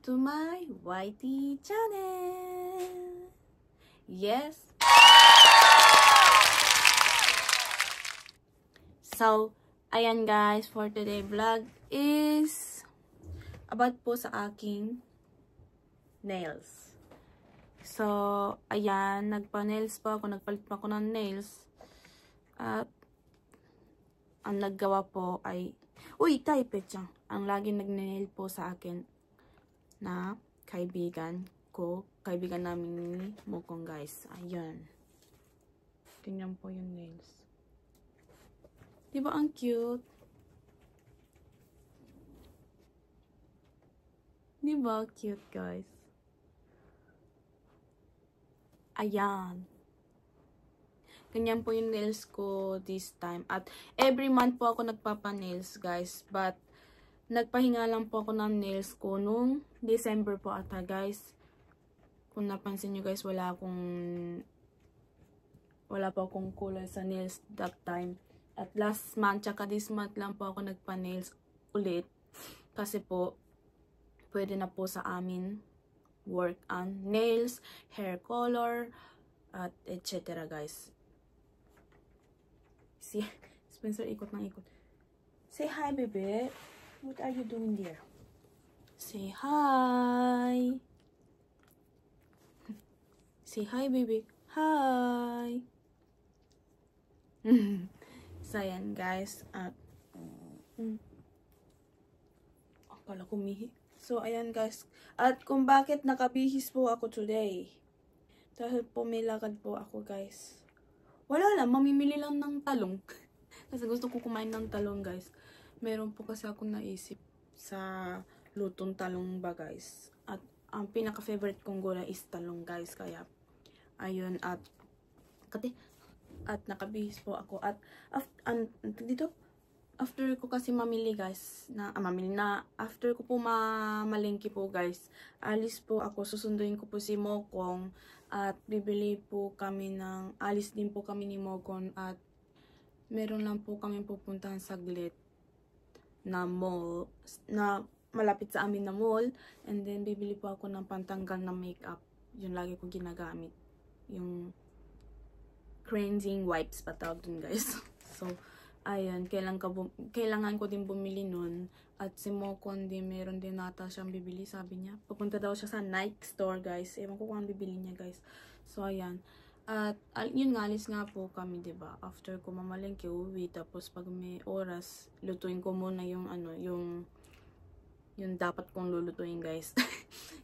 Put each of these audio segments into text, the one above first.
to my YT channel. Yes. So, ayan guys, for today vlog is about po sa aking nails. So, ayan, nagpa-nails po ako, nagpalit pa ako ng nails. At ang naggawa po ay, uy, taipechang, ang laging nagne-nail po sa akin na kaibigan ko, kaibigan namin ni Mokong guys. Ayan. Tingnan po yung nails. Diba ang cute? Diba cute guys? Ayan. Ganyan po yung nails ko this time. At every month po ako nagpapa-nails guys. But nagpahinga lang po ako ng nails ko nung December po ata guys. Kung napansin nyo guys, wala po akong kulay sa nails that time. At last month, tsaka this month lang po ako nagpa-nails ulit. Kasi po, pwede na po sa amin work on nails, hair color, at etc. guys. Si Spencer, ikot ng ikot. Say hi, baby. What are you doing there? Say hi. Say hi, baby. Hi. So, ayan, guys. At, akala ko mihi. So, ayan, guys. At kung bakit nakabihis po ako today. Dahil po may lakad po ako, guys. Wala lang, mamimili lang ng talong. Kasi gusto ko kumain ng talong, guys. Meron po kasi akong naisip sa lutong talong ba, guys. At ang pinaka-favorite kong gulay is talong, guys. Kaya, ayun, at nakabihis po ako. At, after ko kasi mamili, guys, after ko po mamalengke po, guys, alis po ako, susunduin ko po si Mokong, at bibili po kami alis din po kami ni Mokong, at meron lang po kami pupuntahan saglit na mall, na malapit sa amin na mall, and then bibili po ako ng pantanggal na makeup, yun lagi ko ginagamit, yung cleansing wipes pa tawag dun, guys. So, ayun, kailangan ko din bumili nun. At si Mokon din, meron din nata siyang bibili, sabi niya. Pupunta daw siya sa Nike store, guys. Ewan ko kung ang bibili niya, guys. So, ayan. At, yun nga, alis nga po kami, diba? After ko mamalengke, uwi. Tapos, pag may oras, lutuin ko muna yung, yung dapat kong lulutuin, guys.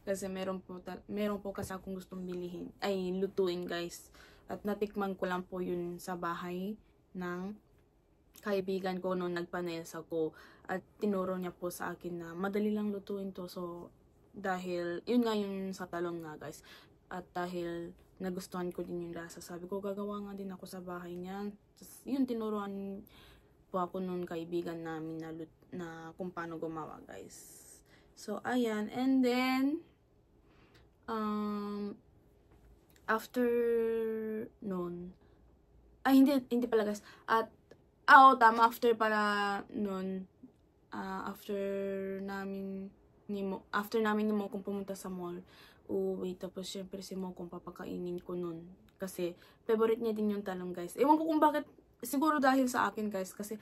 Kasi meron po kasi akong gustong lutuin, guys. At natikman ko lang po yun sa bahay ng kaibigan ko nung nagpa-nails ako, at tinuro niya po sa akin na madali lang lutuin to. So, dahil, yun nga yung sa talong nga, guys. At dahil nagustuhan ko din yung lasa, sabi ko, gagawa nga din ako sa bahay niya. Yun, tinuruan po ako nung kaibigan namin na kung paano gumawa, guys. So, ayan. And then, after noon, hindi pala, guys. At, tama, after pala nun, after namin ni Mokong pumunta sa mall, uwi, tapos syempre si Mokong papakainin ko nun. Kasi, favorite niya din yung talong, guys. Ewan ko kung bakit, siguro dahil sa akin, guys, kasi,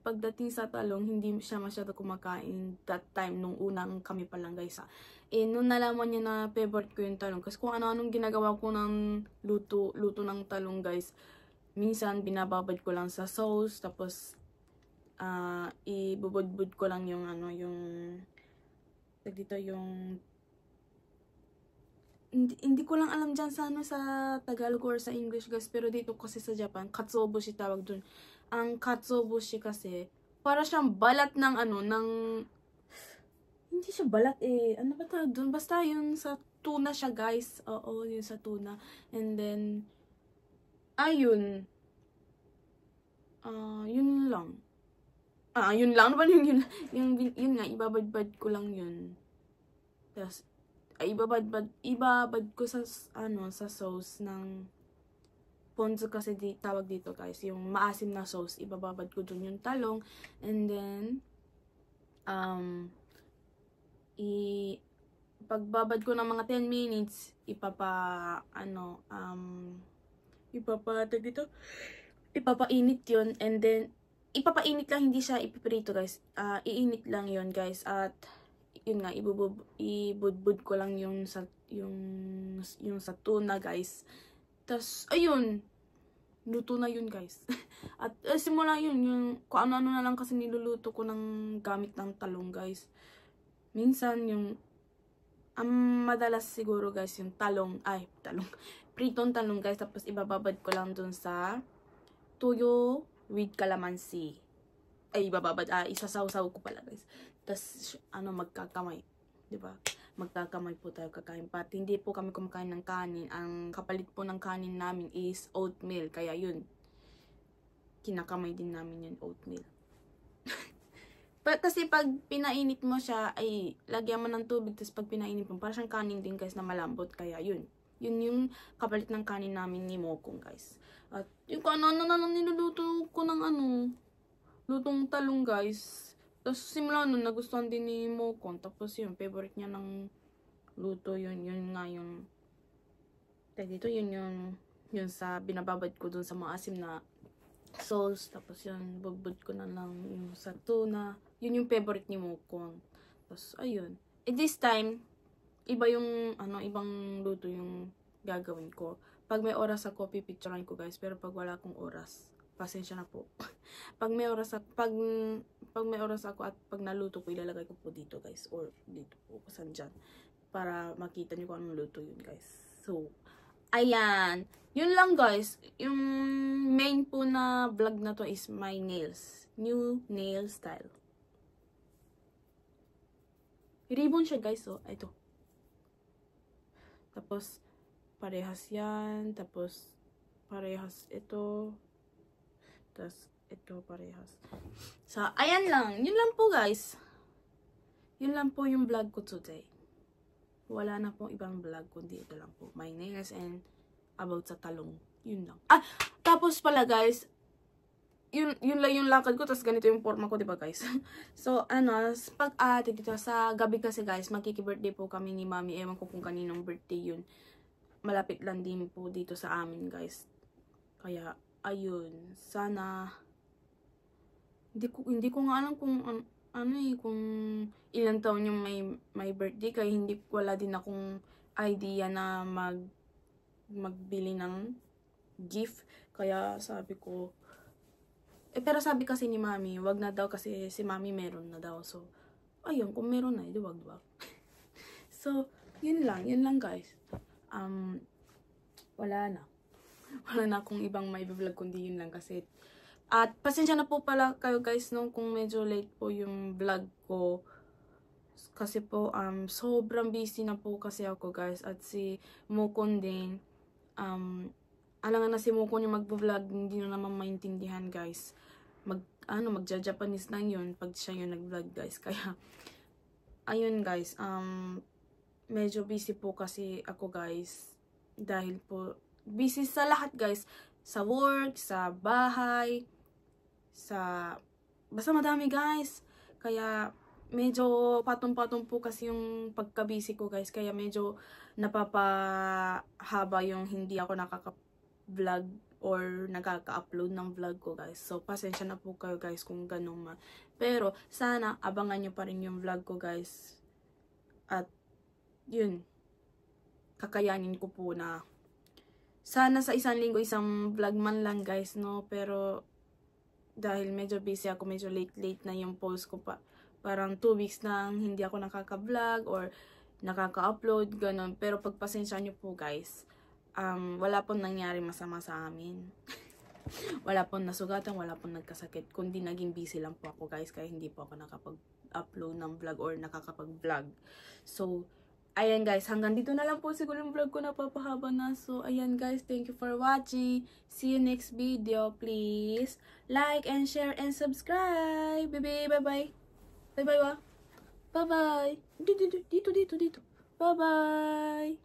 pagdating sa talong, hindi siya masyado kumakain that time, nung unang kami pa lang, guys. Nung nalaman niya na favorite ko yung talong, kasi kung ano-anong ginagawa ko ng luto ng talong, guys, minsan binababad ko lang sa sauce, tapos ibubudbud ko lang yung hindi ko lang alam dyan sa sa Tagalog or sa English, guys, pero dito kasi sa Japan, katsuobushi tawag dun. Ang katsuobushi kasi para siyang balat ng hindi siya balat ano ba tawag dun, basta yung sa tuna siya, guys. Oo, yung sa tuna. And then ayun. Yun lang. Yun lang. Ano ba yun nga, ibabad-bad ko lang yun. Tapos, ibabad ko sa, sa sauce ng ponzu kasi tawag dito, guys. Yung maasim na sauce, ibababad ko dun yung talong. And then, pagbabad ko ng mga 10 minutes, ipapainit yun, and then, ipapainit lang, hindi siya ipiprito guys, iinit lang yun guys, at, yun nga, ibudbud ko lang yung sa tuna guys, tas, ayun, luto na yun guys. At simula yun, yung kung ano-ano na lang kasi niluluto ko ng gamit ng talong guys. Minsan yung madalas siguro guys yung pritong talong guys, tapos ibababad ko lang dun sa tuyo with calamansi. Isasawsaw ko pala guys. Tapos magkakamay, 'di ba? Magkakamay po tayo kakain. Pati hindi po kami kumakain ng kanin. Ang kapalit po ng kanin namin is oatmeal. Kaya yun, kinakamay din namin yun, oatmeal. Kasi pag pinainit mo siya, ay lagyan mo ng tubig. Tapos pag pinainit mo, parang siyang kanin din guys na malambot. Kaya yun. Yun yung kapalit ng kanin namin ni Mokong guys. At yung ano na lang niluluto ko ng lutong talong guys. Tapos simula nun, nagustuhan din ni Mokong. Tapos yun, favorite niya ng luto yun. Yun nga yung yun sa binababad ko dun sa maasim na sauce. Tapos yun, bugbud ko na lang yung sa tuna. Yun yung favorite ni Mokong. Tapos ayun. This time, ibang luto yung gagawin ko. Pag may oras ako, pipicturean ko guys. Pero pag wala akong oras, pasensya na po. Pag may oras ako at pag naluto ko, ilalagay ko po dito guys, or dito po saan dyan, para makita niyo kung anong luto yun guys. So ayan, yun lang guys. Yung main po na vlog na to is my nails, new nail style. Ribbon siya guys, so ito. Tapos parehas yan, tapos parehas ito, tapos ito parehas. So, ayan lang. Yun lang po guys. Yun lang po yung vlog ko today. Wala na pong ibang vlog, kundi ito lang po. My nails and about sa talong. Yun lang. Tapos pala guys, yun lang yung lakad ko, tapos ganito yung forma ko, diba guys? So, dito sa gabi kasi guys, magkiki-birthday po kami ni Mami. Ewan ko kung kaninong birthday yun. Malapit lang din po dito sa amin guys. Kaya, ayun, sana hindi ko nga alam kung kung ilang taon yung may birthday, kaya wala din akong idea na magbili ng gift. Kaya sabi ko, pero sabi kasi ni Mami, wag na daw kasi si Mami meron na daw. So, ayun, kung meron na, wag. So, yun lang guys. Wala na akong ibang may vlog kundi yun lang kasi. At pasensya na po pala kayo guys kung medyo late po yung vlog ko. Kasi po sobrang busy na po kasi ako guys, at si Mokong din. Alangan na si Mokong yung magvo-vlog, hindi na naman maintindihan guys. Magja-Japanese lang yun pag siya yung nag-vlog guys. Kaya ayun guys, medyo busy po kasi ako guys. Dahil po busy sa lahat guys. Sa work, sa bahay, basta madami guys. Kaya medyo patong-patong po kasi yung pagka-busy ko guys. Kaya medyo napapahaba yung hindi ako nakaka-vlog or nakaka-upload ng vlog ko guys. So pasensya na po kayo guys kung ganun man. Pero sana abangan nyo pa rin yung vlog ko guys. At yun, kakayanin ko po na sana sa isang linggo, isang vlog man lang guys, no? Pero dahil medyo busy ako, medyo late na yung post ko pa. Parang 2 weeks nang hindi ako nakaka-vlog or nakaka-upload, ganun. Pero pagpasensya nyo po guys, wala pong nangyari masama sa amin. Wala pong nasugatan, wala pong nagkasakit. Kundi naging busy lang po ako guys, kaya hindi po ako nakapag-upload ng vlog or nakakapag-vlog. So, ayan guys, hanggang dito na lang po siguro yung vlog ko, napapahaba na. So, ayan guys, thank you for watching. See you next video. Please like and share and subscribe. Bye-bye. Bye-bye wa. Bye-bye. Dito. Bye-bye.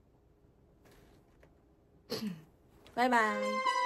Bye-bye.